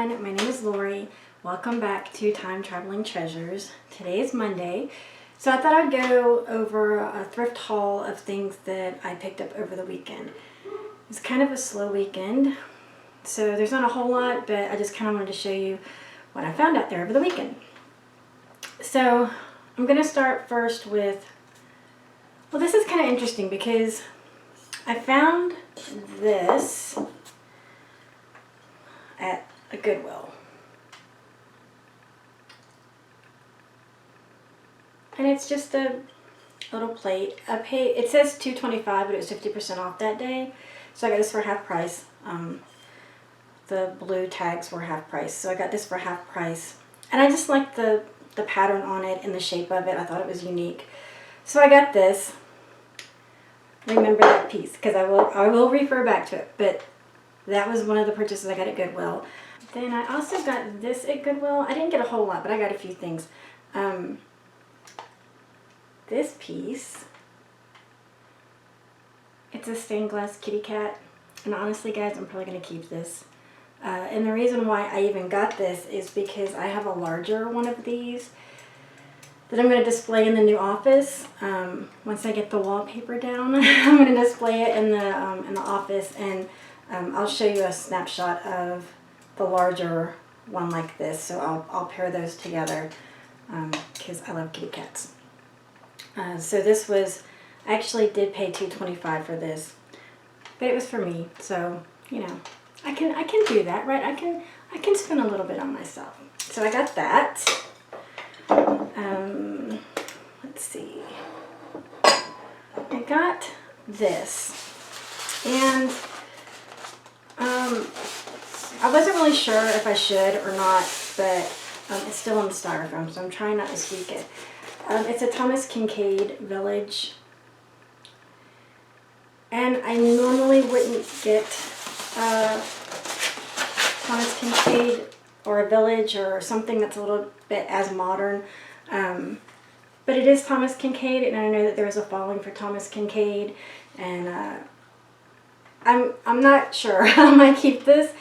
everyone, my name is Lori. Welcome back to Time Traveling Treasures. Today is Monday, so I thought I'd go over a thrift haul of things that I picked up over the weekend. It's kind of a slow weekend, so there's not a whole lot, but I just kind of wanted to show you what I found out there over the weekend. So I'm going to start first with, well, this is kind of interesting because I found this at a Goodwill. And it's just a little plate. It says $2.25, but it was 50% off that day. So I got this for half price. The blue tags were half price. So I got this for half price. And I just liked the pattern on it and the shape of it. I thought it was unique. So I got this. Remember that piece because I will refer back to it. But that was one of the purchases I got at Goodwill. Then I also got this at Goodwill. I didn't get a whole lot, but I got a few things. This piece, it's a stained glass kitty cat. And honestly, guys, I'm probably going to keep this. And the reason why I even got this is because I have a larger one of these that I'm going to display in the new office. Once I get the wallpaper down, I'm going to display it in the office, and I'll show you a snapshot of the larger one like this. So I'll pair those together because I love kitty cats. So this was, I actually did pay $2.25 for this, but it was for me. So you know, I can do that, right? I can spend a little bit on myself. So I got that. Let's see. I got this, and I wasn't really sure if I should or not, but it's still in the styrofoam, so I'm trying not to squeak it. It's a Thomas Kincaid Village, and I normally wouldn't get Thomas Kincaid or a Village or something that's a little bit as modern, but it is Thomas Kincaid, and I know that there is a following for Thomas Kincaid, and I'm not sure how I might keep this.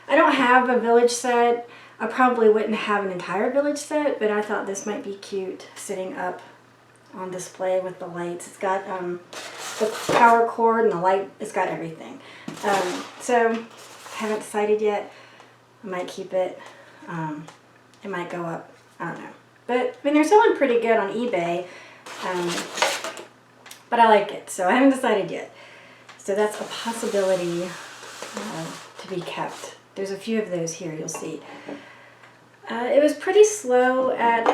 I don't have a Village set. I probably wouldn't have an entire Village set, but I thought this might be cute sitting up on display with the lights. It's got the power cord and the light. It's got everything. So I haven't decided yet. I might keep it. It might go up. I don't know. But I mean, they're selling pretty good on eBay. But I like it, so I haven't decided yet. So that's a possibility to be kept. There's a few of those here, you'll see. It was pretty slow at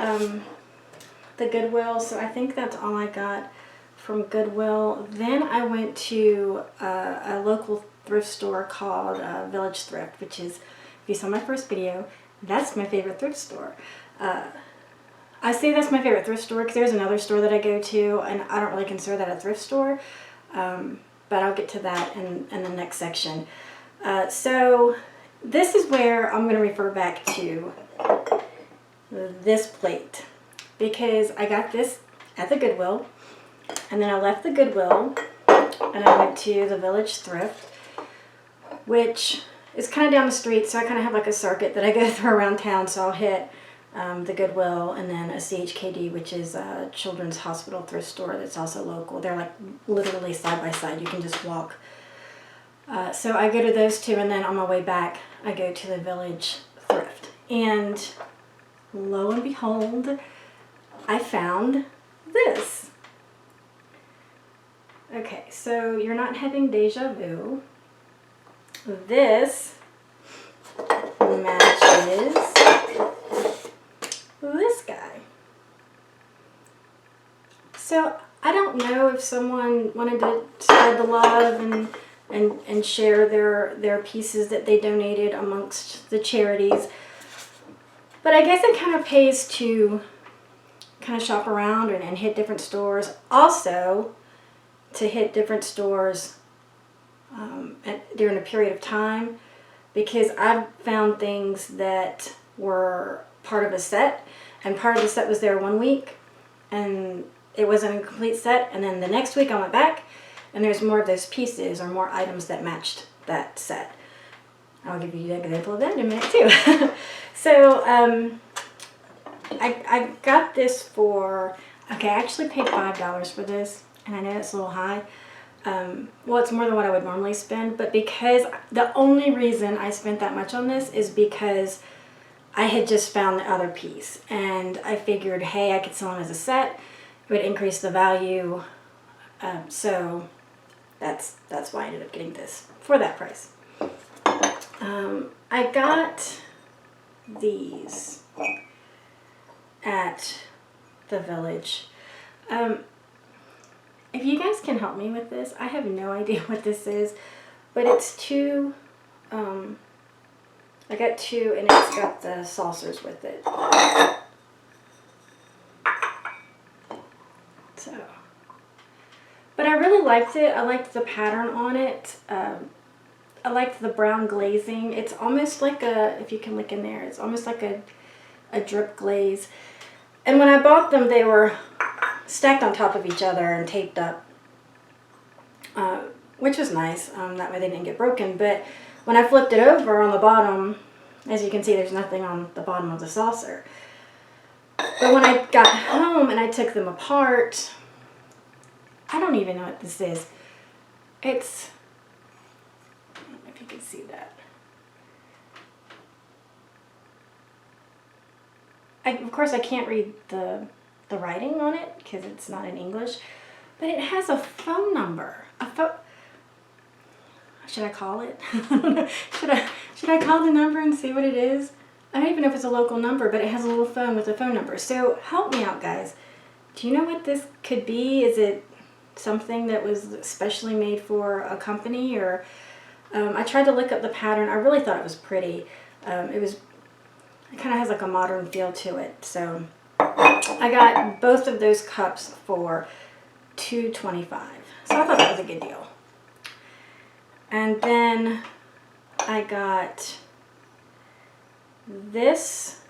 the Goodwill, so I think that's all I got from Goodwill. Then I went to a local thrift store called Village Thrift, which is, if you saw my first video, that's my favorite thrift store. I say that's my favorite thrift store because there's another store that I go to, and I don't really consider that a thrift store, but I'll get to that in the next section. So this is where I'm going to refer back to this plate, because I got this at the Goodwill, and then I left the Goodwill and I went to the Village Thrift, which is kind of down the street, so I kind of have like a circuit that I go through around town. So I'll hit the Goodwill and then a CHKD, which is a children's hospital thrift store that's also local. They're like literally side by side. You can just walk. So I go to those two, and then on my way back I go to the Village Thrift, and lo and behold, I found this. Okay, so you're not having deja vu. This matches this guy. So I don't know if someone wanted to spread the love and share their pieces that they donated amongst the charities. But I guess it kind of pays to kind of shop around and hit different stores. Also, to hit different stores during a period of time, because I've found things that were part of a set, and part of the set was there 1 week, and it wasn't a complete set, and then the next week I went back, and there's more of those pieces or more items that matched that set. I'll give you an example of that in a minute too. So I got this for, okay, I actually paid $5 for this, and I know it's a little high. Well, it's more than what I would normally spend, but because the only reason I spent that much on this is because I had just found the other piece, and I figured, hey, I could sell them as a set. It would increase the value. So that's why I ended up getting this for that price. I got these at the Village. If you guys can help me with this, I have no idea what this is, but it's two, I got two, and it's got the saucers with it. So, but I really liked it. I liked the pattern on it. I liked the brown glazing. It's almost like a, if you can look in there, it's almost like a drip glaze. And when I bought them, they were stacked on top of each other and taped up, which was nice. That way they didn't get broken. But when I flipped it over on the bottom, as you can see, there's nothing on the bottom of the saucer. But when I got home and I took them apart, I don't even know what this is. It's, I don't know if you can see that. Of course, I can't read the writing on it because it's not in English, but it has a phone number. Should I call it? I don't know. Should I call the number and see what it is? I don't even know if it's a local number, but it has a little phone with a phone number. So help me out, guys. Do you know what this could be? Is it something that was specially made for a company? Or I tried to look up the pattern. I really thought it was pretty. It kind of has like a modern feel to it. So I got both of those cups for $2.25. So I thought that was a good deal. And then I got this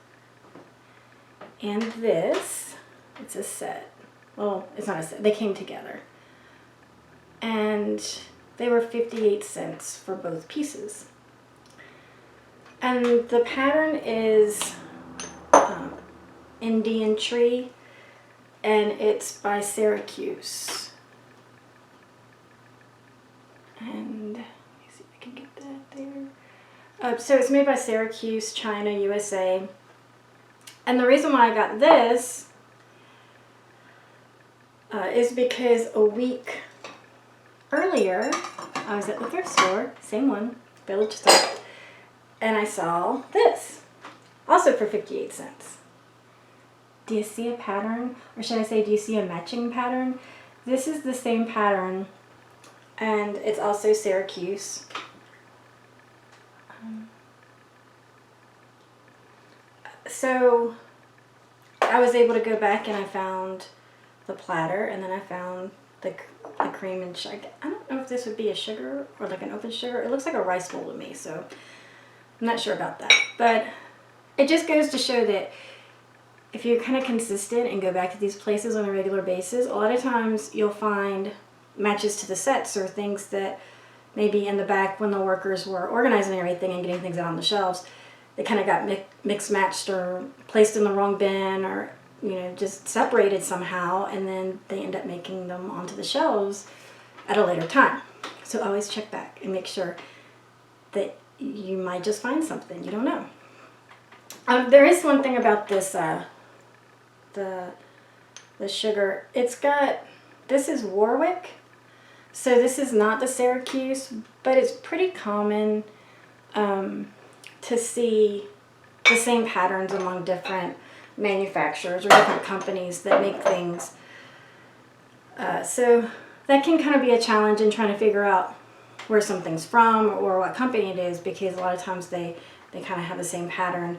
and this. It's a set. Well, it's not a set. They came together. And they were 58 cents for both pieces. And the pattern is Indian Tree, and it's by Syracuse. And let me see if I can get that there. So it's made by Syracuse, China, USA. And the reason why I got this is because a week earlier, I was at the thrift store, same one, Village Thrift, and I saw this, also for 58 cents. Do you see a pattern? Or should I say, do you see a matching pattern? This is the same pattern, and it's also Syracuse. So I was able to go back and I found the platter, and then I found the cream and sugar. I don't know if this would be a sugar or like an open sugar. It looks like a rice bowl to me, so I'm not sure about that. But it just goes to show that if you're kind of consistent and go back to these places on a regular basis, a lot of times you'll find matches to the sets or things that maybe in the back when the workers were organizing everything and getting things out on the shelves, they kind of got mixed matched or placed in the wrong bin, or just separated somehow, and then they end up making them onto the shelves at a later time. So always check back and make sure that you might just find something. You don't know. There is one thing about this, the sugar. It's got, this is Warwick, so this is not the Syracuse, but it's pretty common to see the same patterns among different manufacturers or different companies that make things. So that can kind of be a challenge in trying to figure out where something's from or what company it is, because a lot of times they kind of have the same pattern.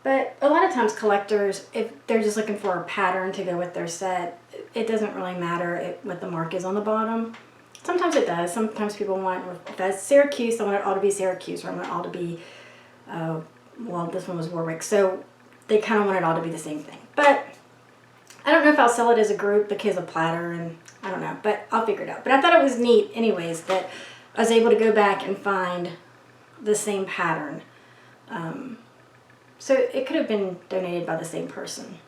But a lot of times collectors, if they're just looking for a pattern to go with their set, it doesn't really matter what the mark is on the bottom. Sometimes it does. Sometimes people want, if that's Syracuse, I want it all to be Syracuse, or I want it all to be, well, this one was Warwick. So they kind of want it all to be the same thing. But I don't know if I'll sell it as a group because of platter, and I don't know, but I'll figure it out. But I thought it was neat anyways that I was able to go back and find the same pattern. So it could have been donated by the same person.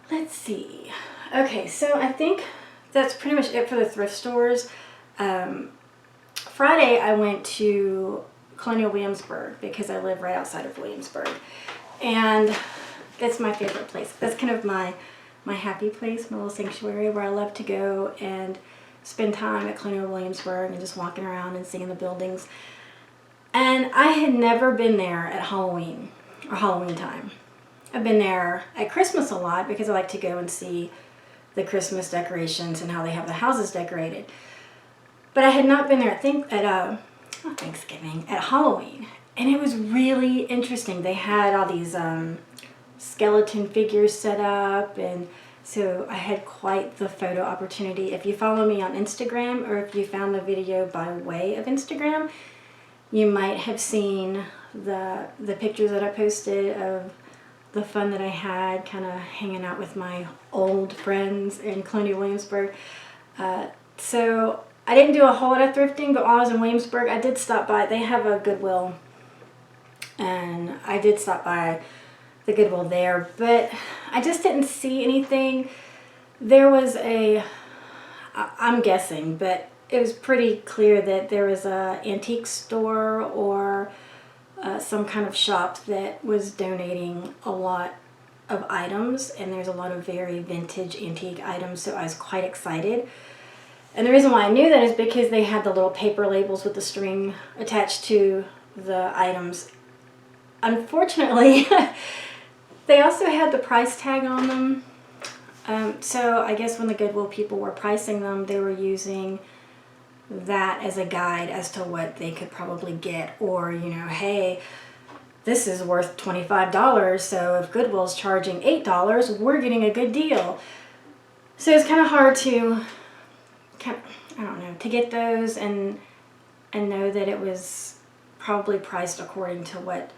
Let's see. Okay, so I think that's pretty much it for the thrift stores. Friday I went to Colonial Williamsburg because I live right outside of Williamsburg. And it's my favorite place. That's kind of my happy place, my little sanctuary where I love to go and spend time at Colonial Williamsburg and just walking around and seeing the buildings. And I had never been there at Halloween or Halloween time. I've been there at Christmas a lot because I like to go and see the Christmas decorations and how they have the houses decorated. But I had not been there at Thanksgiving, at Halloween. And it was really interesting. They had all these skeleton figures set up, and so I had quite the photo opportunity. If you follow me on Instagram, or if you found the video by way of Instagram, you might have seen the pictures that I posted of the fun that I had kind of hanging out with my old friends in Colonial Williamsburg. So I didn't do a whole lot of thrifting, but while I was in Williamsburg, I did stop by. They have a Goodwill, and I did stop by the Goodwill there, but I just didn't see anything. There was I'm guessing, but it was pretty clear that there was a antique store or some kind of shop that was donating a lot of items, and there's a lot of very vintage antique items, so I was quite excited. And the reason why I knew that is because they had the little paper labels with the string attached to the items. Unfortunately, they also had the price tag on them. So I guess when the Goodwill people were pricing them, they were using that as a guide as to what they could probably get. Or, you know, hey, this is worth $25, so if Goodwill's charging $8, we're getting a good deal. So it's kind of hard to, I don't know, to get those and know that it was probably priced according to what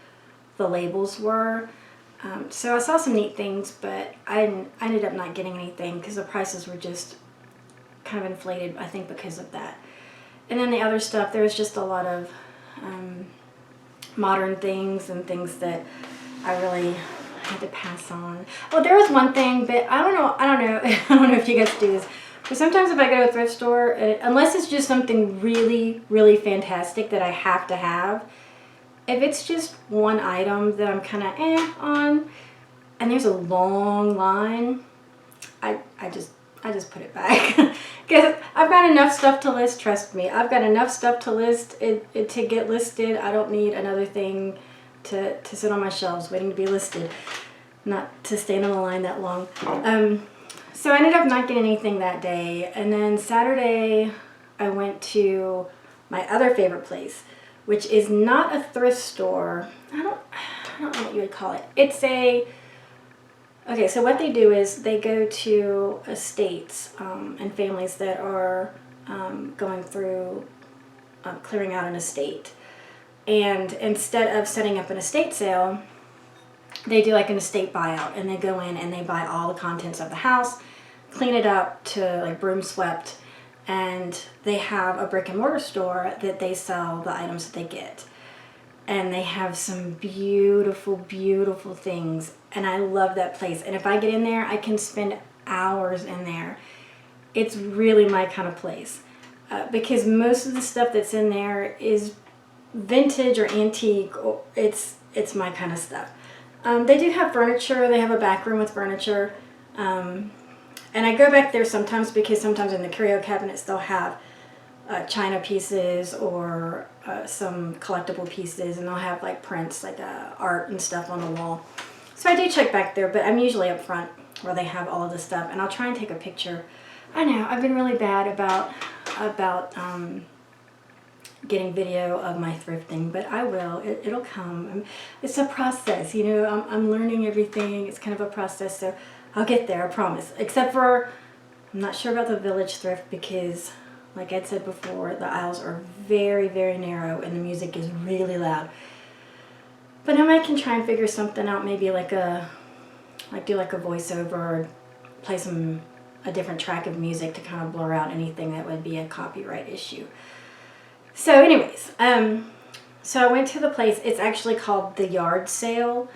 the labels were. So I saw some neat things, but I ended up not getting anything because the prices were just kind of inflated, I think, because of that. And then the other stuff, there was just a lot of modern things and things that I really had to pass on. Oh, there was one thing, but I don't know if you guys do this. But sometimes if I go to a thrift store, unless it's just something really, really fantastic that I have to have, if it's just one item that I'm kind of on, and there's a long line, I just put it back. Because I've got enough stuff to list, trust me. I've got enough stuff to list to get listed. I don't need another thing to sit on my shelves waiting to be listed. Not to stand on the line that long. So I ended up not getting anything that day. And then Saturday, I went to my other favorite place, which is not a thrift store. I don't know what you would call it. Okay, so what they do is they go to estates and families that are going through clearing out an estate. And instead of setting up an estate sale, they do like an estate buyout, and they go in and they buy all the contents of the house, clean it up to like broom swept, and they have a brick and mortar store that they sell the items that they get. And they have some beautiful, beautiful things. And I love that place. And if I get in there, I can spend hours in there. It's really my kind of place. Because most of the stuff that's in there is vintage or antique. Or it's my kind of stuff. They do have furniture. They have a back room with furniture. And I go back there sometimes because sometimes in the curio cabinets they'll have china pieces or some collectible pieces, and they'll have like prints, like art and stuff on the wall. So I do check back there, but I'm usually up front where they have all of the stuff, and I'll try and take a picture. I know I've been really bad about getting video of my thrifting, but I will. It'll come. It's a process, you know. I'm learning everything. It's kind of a process, so I'll get there, I promise. Except for, I'm not sure about the Village Thrift because, like I'd said before, the aisles are very, very narrow and the music is really loud. But I might can try and figure something out, maybe do like a voiceover or play a different track of music to kind of blur out anything that would be a copyright issue. So anyways, So I went to the place, it's actually called the Yard Sale,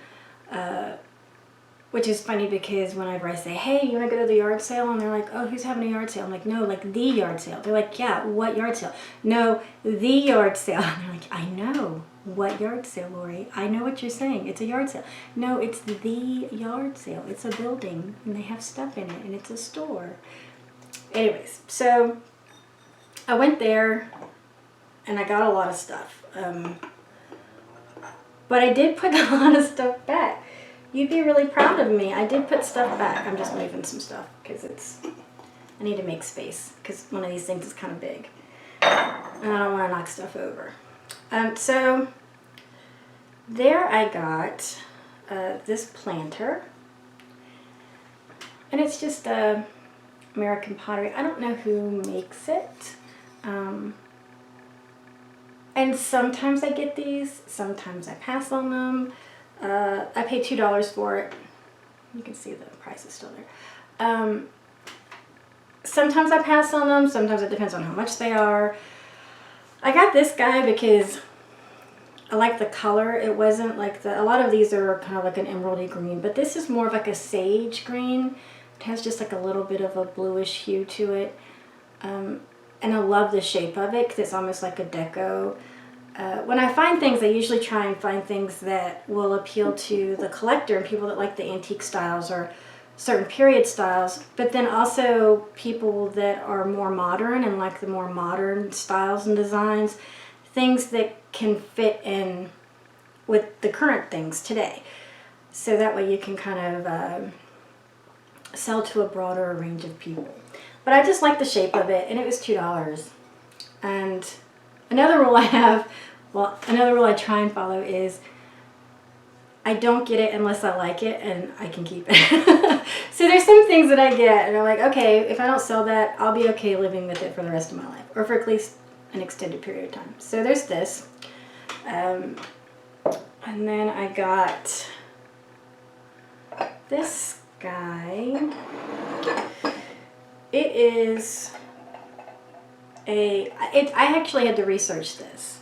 which is funny because whenever I say, hey, you want to go to the yard sale? And they're like, oh, who's having a yard sale? I'm like, no, like the yard sale. They're like, yeah, what yard sale? No, the yard sale. And they're like, I know. What yard sale, Lori? I know what you're saying. It's a yard sale. No, it's the yard sale. It's a building and they have stuff in it and it's a store. Anyways, so I went there and I got a lot of stuff. But I did put a lot of stuff back. You'd be really proud of me. I did put stuff back. I'm just moving some stuff because I need to make space because one of these things is kind of big. And I don't want to knock stuff over. So there I got this planter. And it's just American Pottery. I don't know who makes it. And sometimes I get these. Sometimes I pass on them. I paid $2 for it. You can see the price is still there. Sometimes I pass on them. Sometimes it depends on how much they are. I got this guy because I like the color. It wasn't like a lot of these are kind of like an emeraldy green, but this is more of like a sage green. It has just like a little bit of a bluish hue to it. And I love the shape of it because it's almost like a deco. When I find things, I usually try and find things that will appeal to the collector and people that like the antique styles or certain period styles, but then also people that are more modern and like the more modern styles and designs, things that can fit in with the current things today. So that way you can kind of sell to a broader range of people. But I just like the shape of it, and it was $2. And another rule I have, well, another rule I try and follow is I don't get it unless I like it and I can keep it. So there's some things that I get and I'm like, okay, if I don't sell that, I'll be okay living with it for the rest of my life, or for at least an extended period of time. So there's this. And then I got this guy. It is I actually had to research this.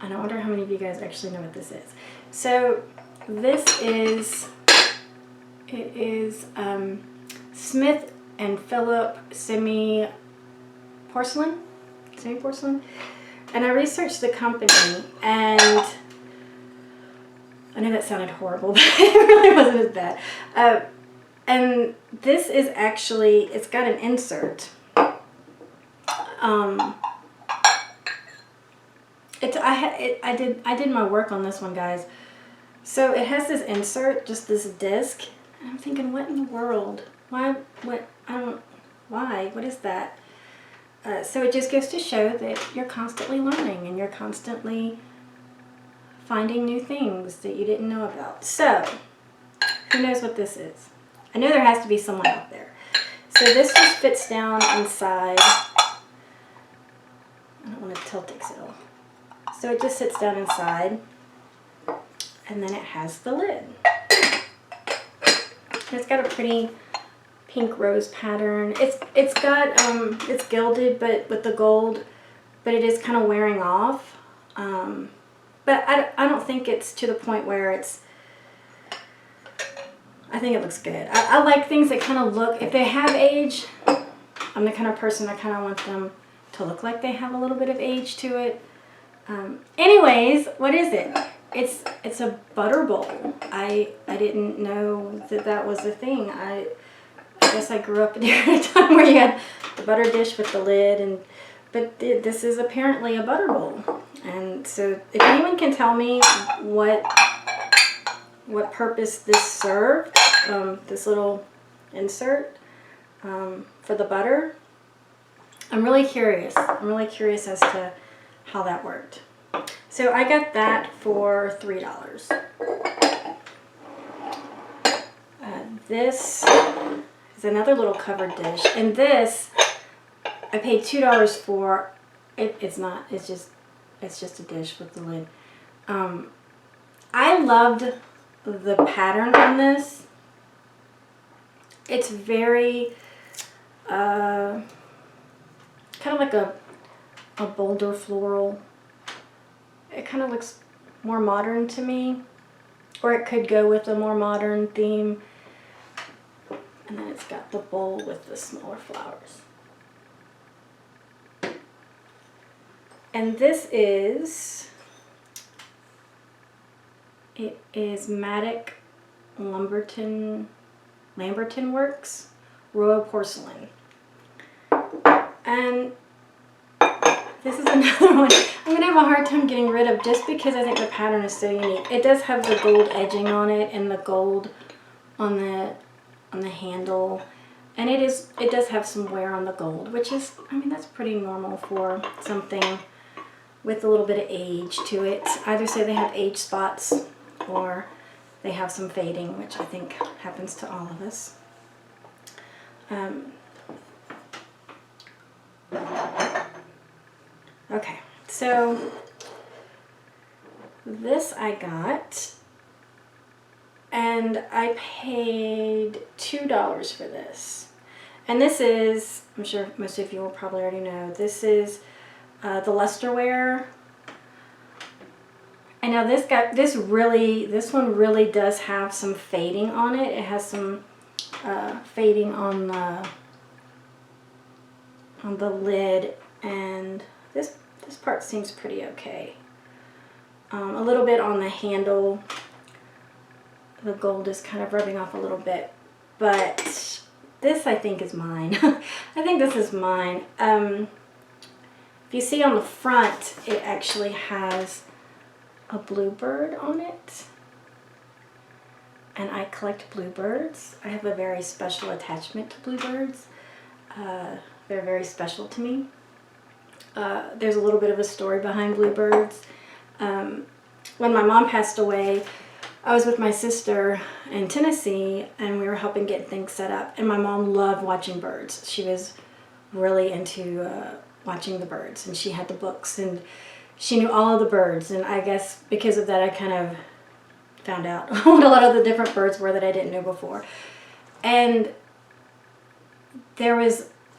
And I wonder how many of you guys actually know what this is. So this is, it is Smith and Philip semi-porcelain. And I researched the company, and I know that sounded horrible, but it really wasn't as bad. And this is actually, it's got an insert. I did my work on this one, guys. So it has this insert, just this disc, and I'm thinking, what in the world? Why? What is that? So it just goes to show that you're constantly learning and you're constantly finding new things that you didn't know about. So, who knows what this is? I know there has to be someone out there. So this just fits down inside. I don't want to tilt it so. So it just sits down inside, and then it has the lid. And it's got a pretty pink rose pattern. It's got it's gilded, but with the gold, but it is kind of wearing off. But I don't think it's to the point where it's. I think it looks good. I like things that kind of look, if they have age, I'm the kind of person that kind of want them to look like they have a little bit of age to it. Anyways, what is it? It's a butter bowl. I didn't know that was a thing. I guess I grew up during a time where you had the butter dish with the lid, but this is apparently a butter bowl. And so if anyone can tell me what purpose this served, this little insert for the butter, I'm really curious. I'm really curious as to how that worked. So I got that for $3. This is another little covered dish, and this I paid $2 for. It's not. It's just a dish with the lid. I loved the pattern on this. It's very kind of like a boulder floral. it kind of looks more modern to me, or it could go with a more modern theme. And then it's got the bowl with the smaller flowers. And this is, it is Matic Lamberton Works Royal Porcelain. And this is another one I'm going to have a hard time getting rid of just because I think the pattern is so unique. It does have the gold edging on it and the gold on the handle. And it does have some wear on the gold, which is, I mean, that's pretty normal for something with a little bit of age to it. Either say they have age spots or they have some fading, which I think happens to all of us. Okay, so this I got, and I paid $2 for this. And this is, I'm sure most of you will probably already know, this is the lusterware. And now this one really does have some fading on it. It has some fading on the lid, and this part seems pretty okay. A little bit on the handle. The gold is kind of rubbing off a little bit, but this I think is mine. I think this is mine. If you see on the front, it actually has a bluebird on it. And I collect bluebirds. I have a very special attachment to bluebirds. They're very special to me. There's a little bit of a story behind bluebirds. When my mom passed away, I was with my sister in Tennessee, and we were helping get things set up. And my mom loved watching birds. She was really into watching the birds, and she had the books, and she knew all of the birds. And I guess because of that, I kind of found out what a lot of the different birds were that I didn't know before. And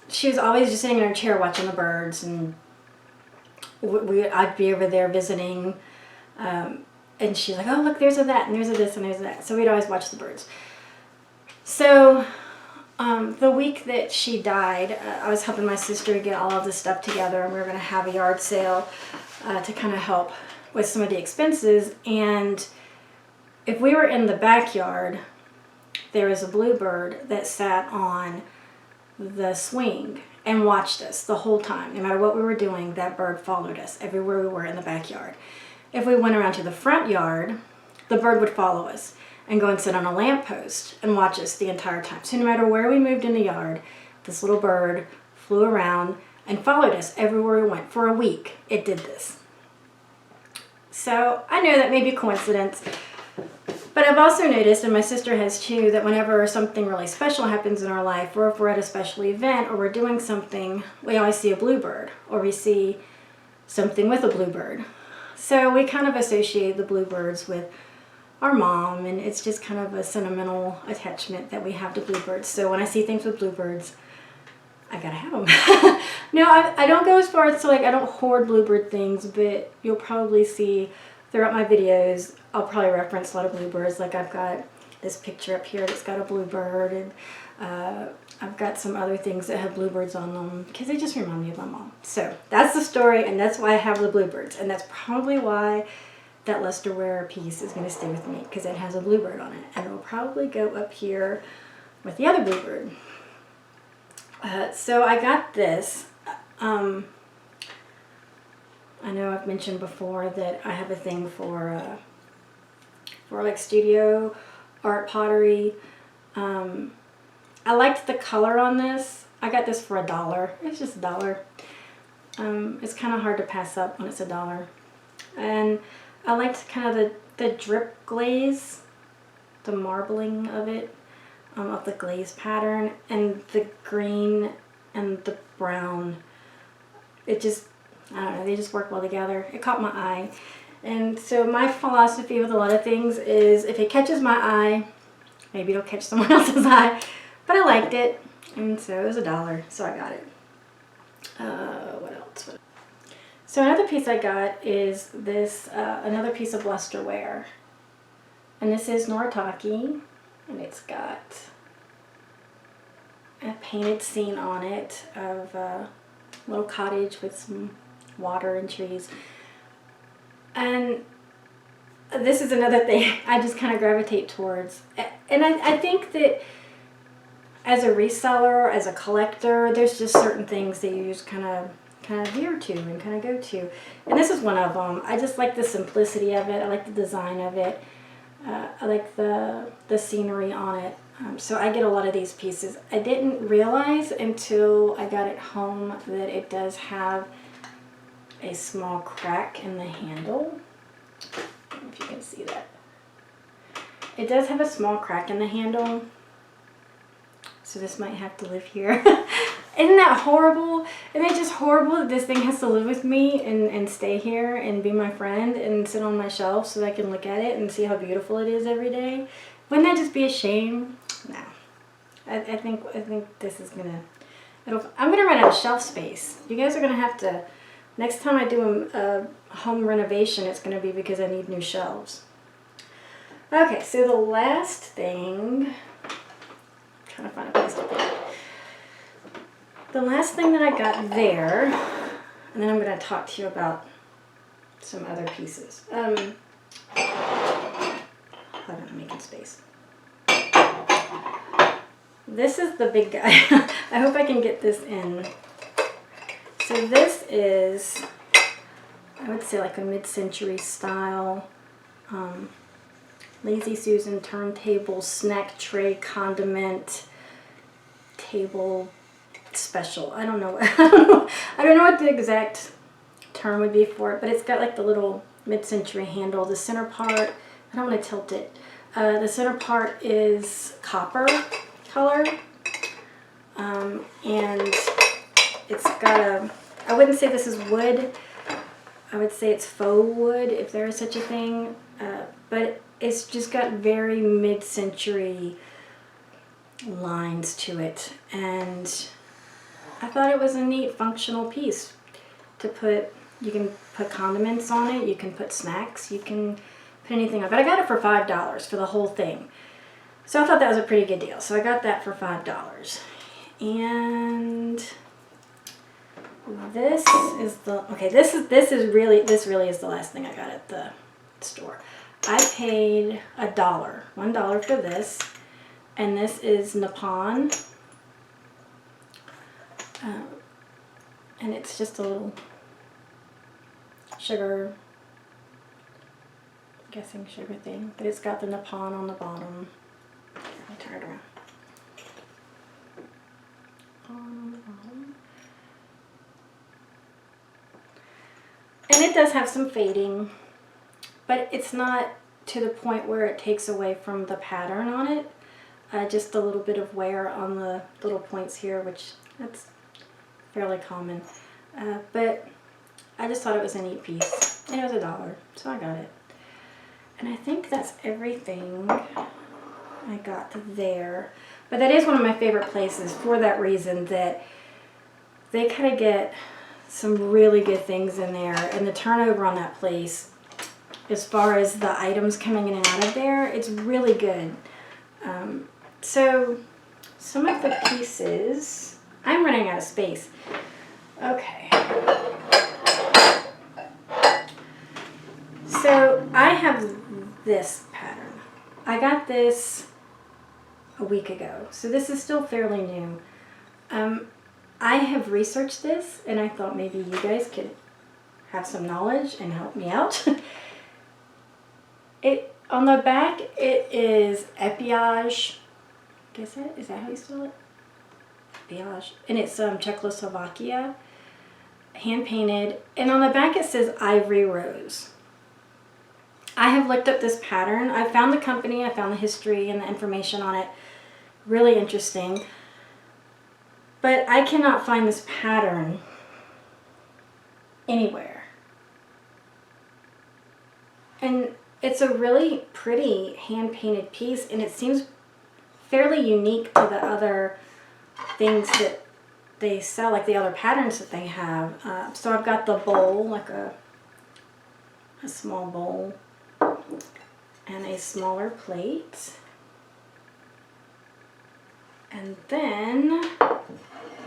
she was always just sitting in her chair watching the birds, and I'd be over there visiting, and she's like, oh, look, there's a that, and there's a this, and there's a that. So we'd always watch the birds. So the week that she died, I was helping my sister get all of this stuff together, and we were going to have a yard sale to kind of help with some of the expenses. And if we were in the backyard, there was a bluebird that sat on the swing and watched us the whole time. No matter what we were doing, that bird followed us everywhere we were in the backyard. If we went around to the front yard, the bird would follow us and go and sit on a lamppost and watch us the entire time. So no matter where we moved in the yard, this little bird flew around and followed us everywhere we went. For a week, it did this. So I know that may be coincidence, but I've also noticed, and my sister has too, that whenever something really special happens in our life, or if we're at a special event or we're doing something, we always see a bluebird, or we see something with a bluebird. So we kind of associate the bluebirds with our mom, and it's just kind of a sentimental attachment that we have to bluebirds. So when I see things with bluebirds, I gotta have them. No, I don't go as far as to, like, I don't hoard bluebird things, but you'll probably see throughout my videos, I'll probably reference a lot of bluebirds. Like, I've got this picture up here that's got a bluebird, and I've got some other things that have bluebirds on them because they just remind me of my mom. So that's the story, and that's why I have the bluebirds, and that's probably why that lusterware piece is going to stay with me, because it has a bluebird on it, and it will probably go up here with the other bluebird. So I got this. I know I've mentioned before that I have a thing for like studio art pottery. I liked the color on this. I got this for $1. It's just $1. It's kind of hard to pass up when it's $1. And I liked kind of the drip glaze, the marbling of it, of the glaze pattern, and the green and the brown. It just, I don't know, they just work well together. It caught my eye. And so my philosophy with a lot of things is, if it catches my eye, maybe it'll catch someone else's eye. But I liked it, and so it was $1, so I got it. What else? So So another piece I got is this, another piece of lusterware. And this is Noritake, and it's got a painted scene on it of a little cottage with some water and trees. And this is another thing I just kind of gravitate towards. And I think that as a reseller, as a collector, there's just certain things that you just kind of veer to and kind of go to. And this is one of them. I just like the simplicity of it. I like the design of it. I like the scenery on it. So I get a lot of these pieces. I didn't realize until I got it home that it does have a small crack in the handle. I don't know if you can see that. It does have a small crack in the handle. So this might have to live here. Isn't that horrible? Isn't it just horrible that this thing has to live with me and stay here and be my friend and sit on my shelf so that I can look at it and see how beautiful it is every day? Wouldn't that just be a shame? No. I think this is gonna, I'm gonna run out of shelf space. You guys are gonna have to, next time I do a home renovation, it's gonna be because I need new shelves. Okay, so the last thing, I'm trying to find a place to put it. The last thing that I got there, and then I'm going to talk to you about some other pieces. Hold on, I'm making space. This is the big guy. I hope I can get this in. So this is, I would say like a mid-century style Lazy Susan turntable, snack tray, condiment, table special. I don't know. I don't know what the exact term would be for it, but it's got like the little mid-century handle. The center part, I don't want to tilt it. The center part is copper color, and it's got a, I wouldn't say this is wood. I would say it's faux wood, if there is such a thing, but it's just got very mid-century lines to it, and I thought it was a neat functional piece to put. You can put condiments on it, you can put snacks, you can put anything on. But I got it for $5 for the whole thing. So I thought that was a pretty good deal. So I got that for $5. And this is the, okay, this really is the last thing I got at the store. I paid $1 for this, and this is Nippon. And it's just a little sugar, I'm guessing sugar thing, but it's got the Nippon on the bottom. Let me turn it around. On the bottom. And it does have some fading, but it's not to the point where it takes away from the pattern on it. Just a little bit of wear on the little points here, which that's fairly common. But I just thought it was a neat piece. And it was $1, so I got it. And I think that's everything I got there. But that is one of my favorite places for that reason, that they kind of get some really good things in there. And the turnover on that place, as far as the items coming in and out of there, it's really good. So some of the pieces, I'm running out of space. Okay. So I have this pattern. I got this a week ago, so this is still fairly new. I have researched this, and I thought maybe you guys could have some knowledge and help me out. On the back, it is épillage. Is that how you spell it? Épillage. And it's Czechoslovakia, hand painted. And on the back it says Ivory Rose. I have looked up this pattern. I found the company, I found the history and the information on it. Really interesting. But I cannot find this pattern anywhere. And it's a really pretty hand-painted piece, and it seems fairly unique to the other things that they sell, like the other patterns that they have. So I've got the bowl, like a small bowl, and a smaller plate. And then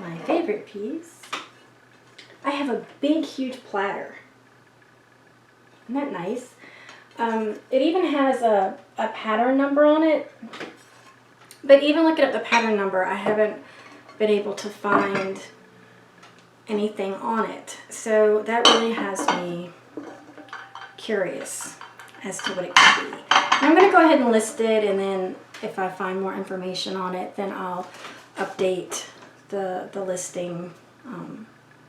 my favorite piece, I have a big, huge platter. Isn't that nice? It even has a pattern number on it. But even looking at the pattern number, I haven't been able to find anything on it. So that really has me curious as to what it could be. And I'm going to go ahead and list it, and then if I find more information on it, then I'll update the listing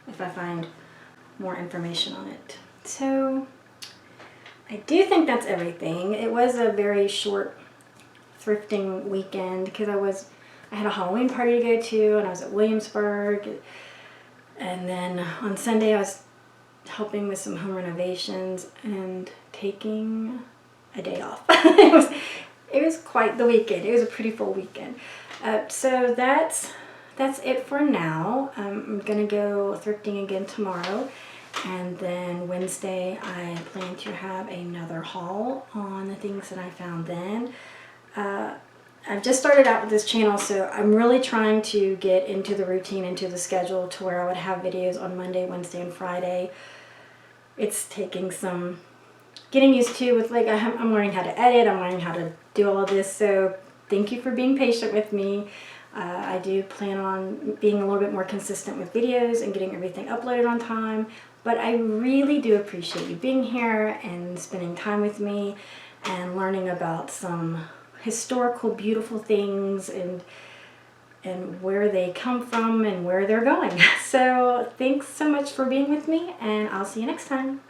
if I find more information on it. So I do think that's everything. It was a very short thrifting weekend because I had a Halloween party to go to, and I was at Williamsburg, and then on Sunday I was helping with some home renovations and taking a day off. It was quite the weekend. It was a pretty full weekend. So that's it for now. I'm gonna go thrifting again tomorrow, and then Wednesday I plan to have another haul on the things that I found then. I've just started out with this channel, so I'm really trying to get into the routine, into the schedule to where I would have videos on Monday, Wednesday, and Friday. It's taking some getting used to with, like, I'm learning how to edit, I'm learning how to do all of this, so thank you for being patient with me. I do plan on being a little bit more consistent with videos and getting everything uploaded on time, but I really do appreciate you being here and spending time with me and learning about some historical, beautiful things and where they come from and where they're going. So thanks so much for being with me, and I'll see you next time.